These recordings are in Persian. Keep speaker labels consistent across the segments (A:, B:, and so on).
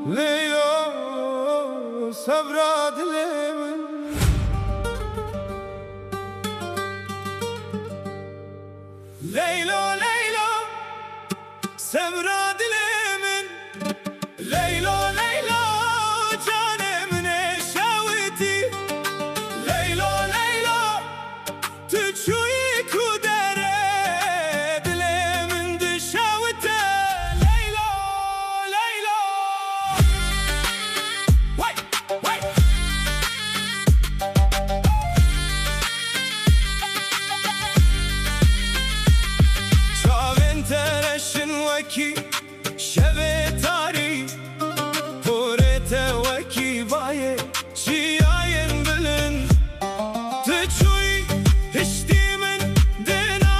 A: ليلو صبرا دلي من ليلو ليلو صبرا دلي من ليلو ليلو جاني من شاوتي ليلو ليلو تشوي كودري دلي من دشاوته ليلو ليلو وي وي وكي شبه تاري فورته وكي بايه شياين بلن تشوي هشتي من دنا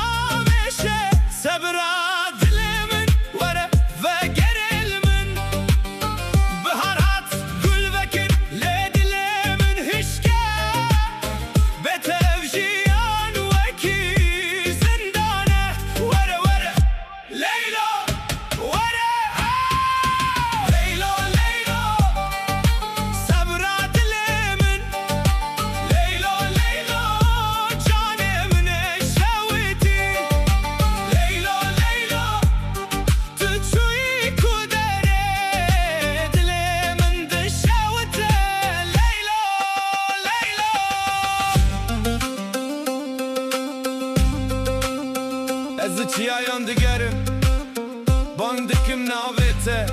A: مشه سبرا دلي من ورا فقر المن بهارات قل فكر لدلي من هشكا بتفجيان وكي زندانه ورا ورا ليلو از چیایم دگرم باندکم ناوته